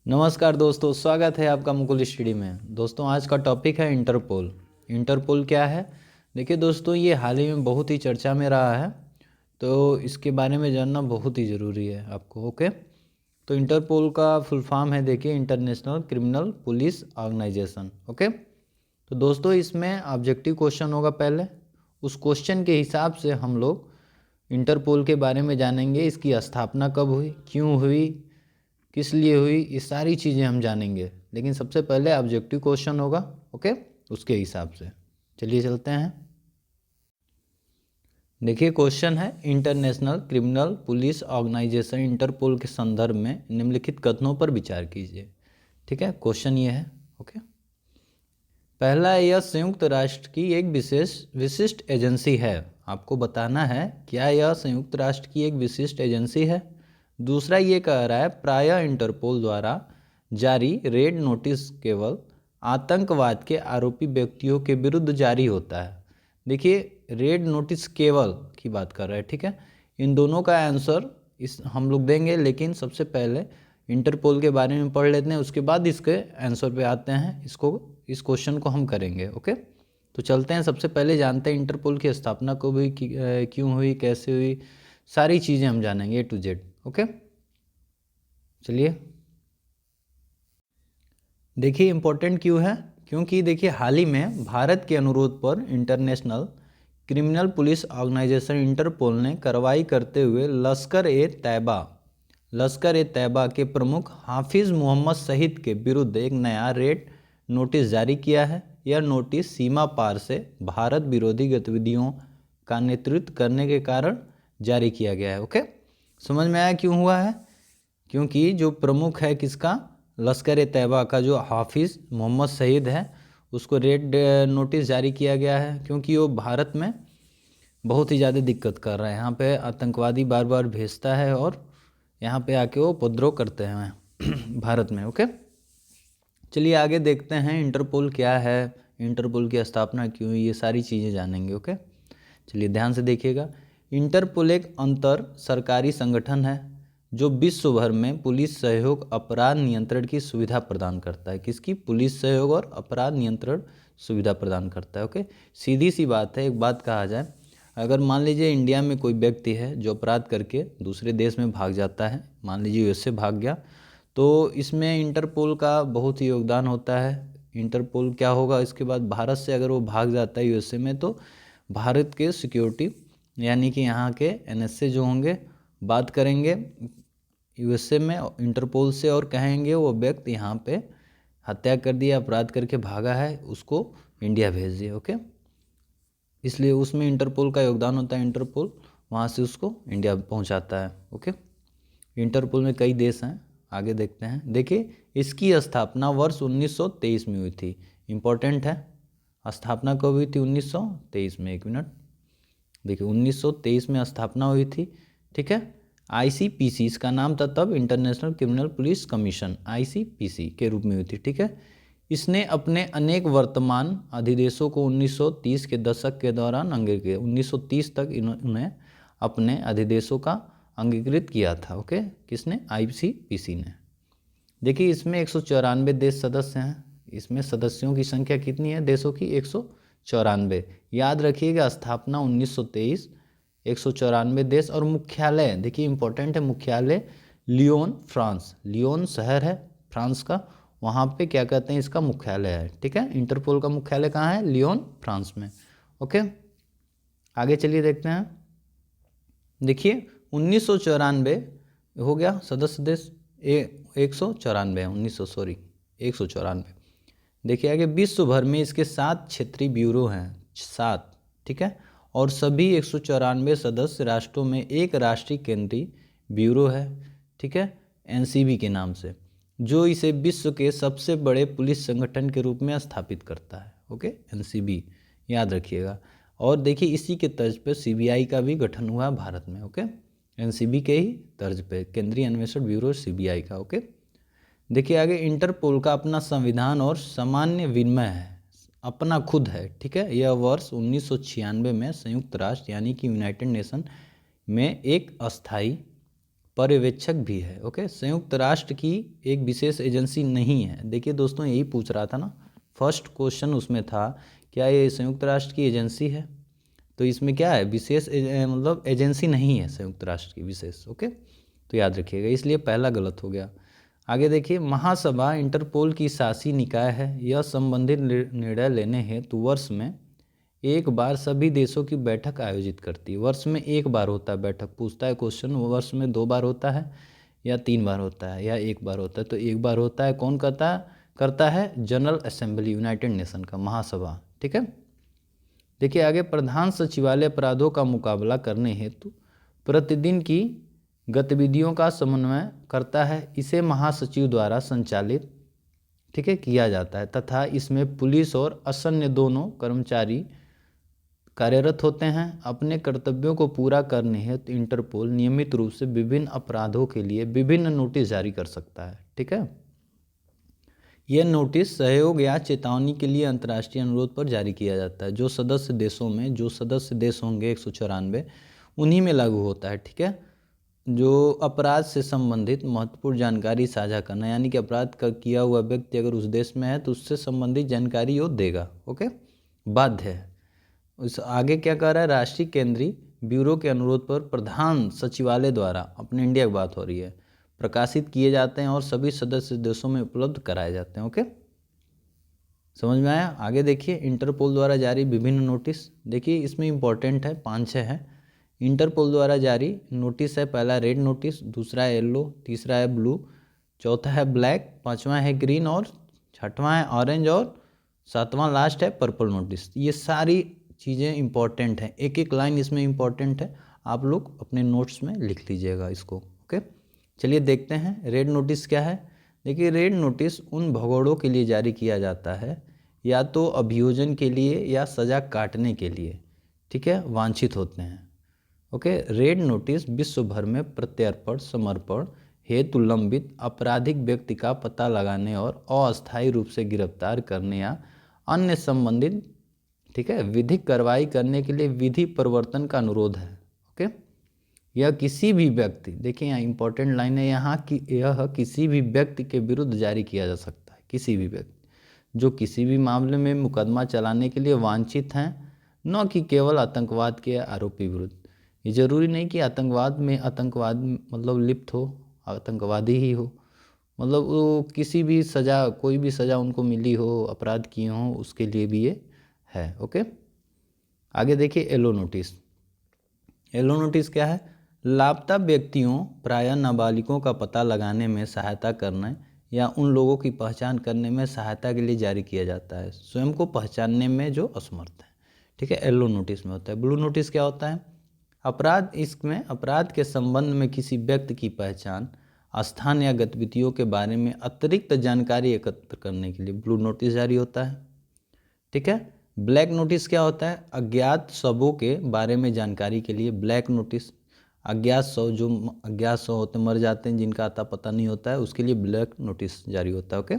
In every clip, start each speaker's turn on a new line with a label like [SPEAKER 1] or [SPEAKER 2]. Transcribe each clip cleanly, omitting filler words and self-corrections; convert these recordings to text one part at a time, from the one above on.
[SPEAKER 1] नमस्कार दोस्तों, स्वागत है आपका मुकुल स्टडी में। दोस्तों आज का टॉपिक है इंटरपोल। इंटरपोल क्या है? देखिए दोस्तों, ये हाल ही में बहुत ही चर्चा में रहा है, तो इसके बारे में जानना बहुत ही ज़रूरी है आपको। ओके, तो इंटरपोल का फुल फॉर्म है, देखिए, international criminal police organisation. Okay, तो दोस्तों इसमें ऑब्जेक्टिव क्वेश्चन होगा पहले। उस क्वेश्चन के हिसाब से हम लोग इंटरपोल के बारे में जानेंगे। इसकी स्थापना कब हुई, क्यों हुई, किस लिए हुई, ये सारी चीज़ें हम जानेंगे। लेकिन सबसे पहले ऑब्जेक्टिव क्वेश्चन होगा, ओके, उसके हिसाब से। चलिए चलते हैं। देखिए क्वेश्चन है, international criminal police organisation Interpol के संदर्भ में निम्नलिखित कथनों पर विचार कीजिए। ठीक है, क्वेश्चन ये है। ओके, पहला, यह संयुक्त राष्ट्र की एक विशिष्ट एजेंसी है। आपको बताना है क्या यह संयुक्त राष्ट्र की एक विशिष्ट एजेंसी है। दूसरा, ये कह रहा है प्रायः इंटरपोल द्वारा जारी रेड नोटिस केवल आतंकवाद के आरोपी व्यक्तियों के विरुद्ध जारी होता है। देखिए, रेड नोटिस केवल की बात कर रहा है। ठीक है, इन दोनों का आंसर इस हम लोग देंगे, लेकिन सबसे पहले इंटरपोल के बारे में पढ़ लेते हैं, उसके बाद इसके आंसर पे आते हैं। इस क्वेश्चन को हम करेंगे। ओके, तो चलते हैं। सबसे पहले जानते हैं इंटरपोल की स्थापना कब हुई, क्यों हुई, कैसे हुई, सारी चीज़ें हम जानेंगे A to Z। ओके, चलिए। देखिए इम्पोर्टेंट क्यों है, क्योंकि देखिए हाल ही में भारत के अनुरोध पर international criminal police organisation Interpol ने कार्रवाई करते हुए लश्कर ए तैयबा के प्रमुख हाफिज़ मोहम्मद सईद के विरुद्ध एक नया रेड नोटिस जारी किया है। यह नोटिस सीमा पार से भारत विरोधी गतिविधियों का नेतृत्व करने के कारण जारी किया गया है। ओके, समझ में आया क्यों हुआ है? क्योंकि जो प्रमुख है किसका, लश्कर ए तैयबा का, जो हाफिज़ मोहम्मद सईद है, उसको रेड नोटिस जारी किया गया है, क्योंकि वो भारत में बहुत ही ज़्यादा दिक्कत कर रहा है। यहाँ पे आतंकवादी बार बार भेजता है और यहाँ पे आके वो उपद्रव करते हैं भारत में। ओके, चलिए आगे देखते हैं इंटरपोल क्या है, इंटरपोल की स्थापना क्यों हुई, ये सारी चीज़ें जानेंगे। ओके, चलिए ध्यान से देखिएगा। इंटरपोल एक अंतर सरकारी संगठन है जो विश्व भर में पुलिस सहयोग अपराध नियंत्रण की सुविधा प्रदान करता है। किसकी? पुलिस सहयोग और अपराध नियंत्रण सुविधा प्रदान करता है। ओके, सीधी सी बात है। एक बात कहा जाए, अगर मान लीजिए इंडिया में कोई व्यक्ति है जो अपराध करके दूसरे देश में भाग जाता है, मान लीजिए यूएसए भाग गया, तो इसमें इंटरपोल का बहुत ही योगदान होता है। इंटरपोल क्या होगा इसके बाद, भारत से अगर वो भाग जाता है यूएसए में, तो भारत के सिक्योरिटी यानी कि यहाँ के एनएसए जो होंगे बात करेंगे यूएसए में इंटरपोल से और कहेंगे वो व्यक्ति यहाँ पे हत्या कर दिया, अपराध करके भागा है, उसको इंडिया भेज दिए। ओके, इसलिए उसमें इंटरपोल का योगदान होता है। इंटरपोल वहाँ से उसको इंडिया पहुँचाता है। ओके, इंटरपोल में कई देश हैं, आगे देखते हैं। देखिए, इसकी स्थापना वर्ष 1923 में हुई थी। इम्पोर्टेंट है, स्थापना कब हुई थी? 1923 में। एक मिनट, देखिए 1923 में स्थापना हुई थी। ठीक है, आईसीपीसी इसका नाम था तब, international criminal police commission, ICPC के रूप में हुई थी। ठीक है, इसने अपने अनेक वर्तमान अधिदेशों को 1930 के दशक के दौरान अंगीकृत, 1930 तक इन्होंने अपने अधिदेशों का अंगीकृत किया था। ओके, किसने? आईसीपीसी ने। देखिए इसमें 194 देश सदस्य हैं। इसमें सदस्यों की संख्या कितनी है देशों की? 194। याद रखिएगा, स्थापना 1923, 194 देश। और मुख्यालय देखिए इंपॉर्टेंट है, मुख्यालय लियोन, फ्रांस। लियोन शहर है फ्रांस का, वहाँ पे क्या कहते हैं, इसका मुख्यालय है। ठीक है, इंटरपोल का मुख्यालय कहाँ है? लियोन, फ्रांस में। ओके, आगे चलिए देखते हैं। देखिए 1994 हो गया सदस्य देश, 194, 1900 सॉरी 194। देखिए आगे, विश्व भर में इसके 7 क्षेत्रीय ब्यूरो हैं, 7। ठीक है, और सभी 194 सदस्य राष्ट्रों में एक राष्ट्रीय केंद्रीय ब्यूरो है। ठीक है, एनसीबी के नाम से, जो इसे विश्व के सबसे बड़े पुलिस संगठन के रूप में स्थापित करता है। ओके, एनसीबी याद रखिएगा। और देखिए इसी के तर्ज पर सीबीआई का भी गठन हुआ भारत में। ओके, एनसीबी के ही तर्ज पे केंद्रीय अन्वेषण ब्यूरो सीबीआई का। ओके, देखिए आगे, इंटरपोल का अपना संविधान और सामान्य विनिमय है, अपना खुद है। ठीक है, यह वर्ष 1996 में संयुक्त राष्ट्र यानी कि यूनाइटेड नेशन में एक अस्थायी पर्यवेक्षक भी है। ओके, संयुक्त राष्ट्र की एक विशेष एजेंसी नहीं है। देखिए दोस्तों, यही पूछ रहा था ना, फर्स्ट क्वेश्चन उसमें था, क्या ये संयुक्त राष्ट्र की एजेंसी है? तो इसमें क्या है, विशेष मतलब एजेंसी नहीं है संयुक्त राष्ट्र की विशेष। ओके, तो याद रखिएगा, इसलिए पहला गलत हो गया। आगे देखिए, महासभा इंटरपोल की शासी निकाय है। यह संबंधित निर्णय लेने हेतु वर्ष में एक बार सभी देशों की बैठक आयोजित करती है। वर्ष में एक बार होता है बैठक, पूछता है क्वेश्चन, वर्ष में 2 बार होता है या 3 बार होता है या 1 बार होता है? तो 1 बार होता है। कौन करता है? जनरल असेंबली, यूनाइटेड नेशन का महासभा। ठीक है, देखिए आगे, प्रधान सचिवालय अपराधों का मुकाबला करने हेतु प्रतिदिन की गतिविधियों का समन्वय करता है। इसे महासचिव द्वारा संचालित, ठीक है, किया जाता है तथा इसमें पुलिस और असैन्य दोनों कर्मचारी कार्यरत होते हैं। अपने कर्तव्यों को पूरा करने हेतु इंटरपोल नियमित रूप से विभिन्न अपराधों के लिए विभिन्न नोटिस जारी कर सकता है। ठीक है, यह नोटिस सहयोग या चेतावनी के लिए अंतर्राष्ट्रीय अनुरोध पर जारी किया जाता है। जो सदस्य देश होंगे 194, उन्हीं में लागू होता है। ठीक है, जो अपराध से संबंधित महत्वपूर्ण जानकारी साझा करना, यानी कि अपराध किया हुआ व्यक्ति अगर उस देश में है तो उससे संबंधित जानकारी वो देगा। ओके, बाध्य है। उस आगे क्या कह रहा है, राष्ट्रीय केंद्रीय ब्यूरो के अनुरोध पर प्रधान सचिवालय द्वारा, अपने इंडिया की बात हो रही है, प्रकाशित किए जाते हैं और सभी सदस्य देशों में उपलब्ध कराए जाते हैं। ओके, समझ में आया? आगे देखिए, इंटरपोल द्वारा जारी विभिन्न नोटिस। देखिए इसमें इंपॉर्टेंट है, 5-6 है। इंटरपोल द्वारा जारी नोटिस है, पहला रेड नोटिस, दूसरा है येलो, तीसरा है ब्लू, चौथा है ब्लैक, पांचवा है ग्रीन और छठवां है ऑरेंज और सातवां लास्ट है पर्पल नोटिस। ये सारी चीज़ें इंपॉर्टेंट हैं, एक एक लाइन इसमें इंपॉर्टेंट है, आप लोग अपने नोट्स में लिख लीजिएगा इसको। ओके, चलिए देखते हैं रेड नोटिस क्या है। देखिए, रेड नोटिस उन भगोड़ों के लिए जारी किया जाता है या तो अभियोजन के लिए या सजा काटने के लिए, ठीक है, वांछित होते हैं। ओके, रेड नोटिस विश्व भर में प्रत्यर्पण समर्पण हेतु लंबित आपराधिक व्यक्ति का पता लगाने और अस्थायी रूप से गिरफ्तार करने या अन्य संबंधित, ठीक है, विधिक कार्रवाई करने के लिए विधि परिवर्तन का अनुरोध है। ओके, यह किसी भी व्यक्ति, देखिए यहाँ इंपॉर्टेंट लाइन है यहाँ कि यह किसी भी व्यक्ति के विरुद्ध जारी किया जा सकता है। किसी भी व्यक्ति जो किसी भी मामले में मुकदमा चलाने के लिए वांछित हैं, न कि केवल आतंकवाद के आरोपी विरुद्ध। ये जरूरी नहीं कि आतंकवाद मतलब लिप्त हो, आतंकवादी ही हो, मतलब वो किसी भी सज़ा, कोई भी सज़ा उनको मिली हो, अपराध किए हों, उसके लिए भी ये है। ओके, आगे देखिए, येलो नोटिस। येलो नोटिस क्या है? लापता व्यक्तियों, प्रायः नाबालिगों का पता लगाने में सहायता करने या उन लोगों की पहचान करने में सहायता के लिए जारी किया जाता है, स्वयं को पहचानने में जो असमर्थ है। ठीक है, येलो नोटिस में होता है। ब्लू नोटिस क्या होता है? अपराध, इसमें अपराध के संबंध में किसी व्यक्ति की पहचान, स्थान या गतिविधियों के बारे में अतिरिक्त जानकारी एकत्र करने के लिए ब्लू नोटिस जारी होता है। ठीक है, ब्लैक नोटिस क्या होता है? अज्ञात शवों के बारे में जानकारी के लिए ब्लैक नोटिस। अज्ञात शव, जो अज्ञात शव होते मर जाते हैं, जिनका आता पता नहीं होता है, उसके लिए ब्लैक नोटिस जारी होता है। ओके,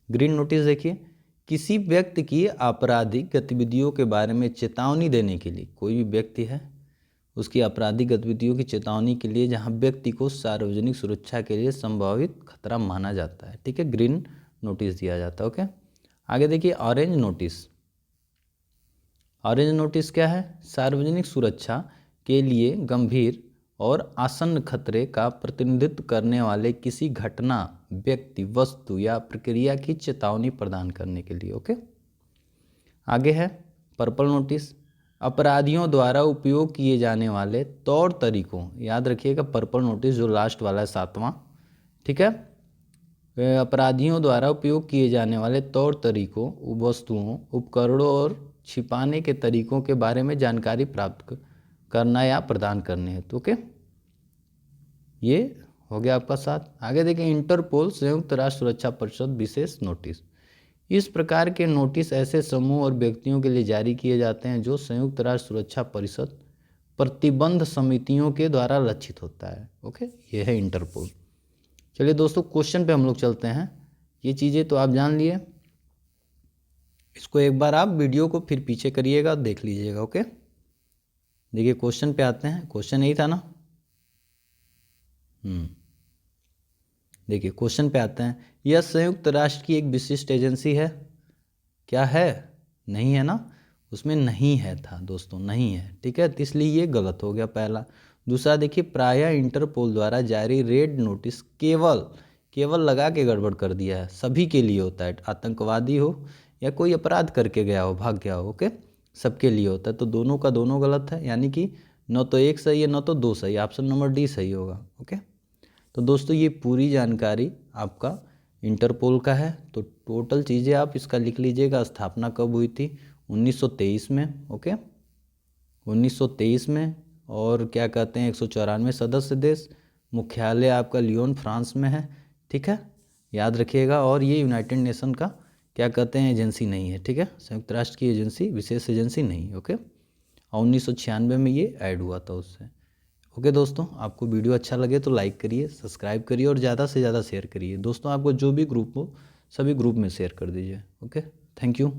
[SPEAKER 1] ग्रीन नोटिस देखिए, किसी व्यक्ति की आपराधिक गतिविधियों के बारे में चेतावनी देने के लिए, कोई भी व्यक्ति है उसकी आपराधिक गतिविधियों की चेतावनी के लिए जहां व्यक्ति को सार्वजनिक सुरक्षा के लिए संभावित खतरा माना जाता है, ठीक है, ग्रीन नोटिस दिया जाता है। ओके, आगे देखिए, ऑरेंज नोटिस। ऑरेंज नोटिस क्या है? सार्वजनिक सुरक्षा के लिए गंभीर और आसन्न खतरे का प्रतिनिधित्व करने वाले किसी घटना, व्यक्ति, वस्तु या प्रक्रिया की चेतावनी प्रदान करने के लिए। ओके, आगे है पर्पल नोटिस। अपराधियों द्वारा उपयोग किए जाने वाले तौर तरीकों, याद रखिएगा पर्पल नोटिस जो लास्ट वाला है 7वां, ठीक है, अपराधियों द्वारा उपयोग किए जाने वाले तौर तरीकों, वस्तुओं, उपकरणों और छिपाने के तरीकों के बारे में जानकारी प्राप्त करना या प्रदान करने हैं। तो ओके, ये हो गया आपका 7। आगे देखें, इंटरपोल संयुक्त राष्ट्र सुरक्षा परिषद विशेष नोटिस। इस प्रकार के नोटिस ऐसे समूह और व्यक्तियों के लिए जारी किए जाते हैं जो संयुक्त राष्ट्र सुरक्षा परिषद प्रतिबंध समितियों के द्वारा लक्षित होता है। ओके, ये है इंटरपोल। चलिए दोस्तों, क्वेश्चन पे हम लोग चलते हैं। ये चीज़ें तो आप जान लिए, इसको एक बार आप वीडियो को फिर पीछे करिएगा, देख लीजिएगा। ओके, देखिए क्वेश्चन पे आते हैं। क्वेश्चन यही था ना, देखिए क्वेश्चन पे आते हैं, यह संयुक्त राष्ट्र की एक विशिष्ट एजेंसी है? क्या है? नहीं है ना, उसमें नहीं है था दोस्तों, नहीं है, ठीक है, तो इसलिए ये गलत हो गया पहला। दूसरा देखिए, प्रायः इंटरपोल द्वारा जारी रेड नोटिस केवल केवल लगा के गड़बड़ कर दिया है, सभी के लिए होता है, आतंकवादी हो या कोई अपराध करके गया हो, भाग गया हो, ओके, सबके लिए होता है, तो दोनों का दोनों गलत है, यानी कि न तो एक सही है न तो दो सही, ऑप्शन नंबर डी सही होगा, ओके। तो दोस्तों ये पूरी जानकारी आपका इंटरपोल का है। तो टोटल चीज़ें आप इसका लिख लीजिएगा, स्थापना कब हुई थी? 1923 में, ओके, 1923 में। और क्या कहते हैं, 194 सदस्य देश, मुख्यालय आपका लियोन फ्रांस में है, ठीक है, याद रखिएगा। और ये यूनाइटेड नेशन का क्या कहते हैं, एजेंसी नहीं है, ठीक है, संयुक्त राष्ट्र की एजेंसी, विशेष एजेंसी नहीं, ओके। और 1996 में ये ऐड हुआ था उससे, ओके। दोस्तों आपको वीडियो अच्छा लगे तो लाइक करिए, सब्सक्राइब करिए और ज़्यादा से ज़्यादा शेयर करिए। दोस्तों आपको जो भी ग्रुप हो सभी ग्रुप में शेयर कर दीजिए, ओके। Thank you.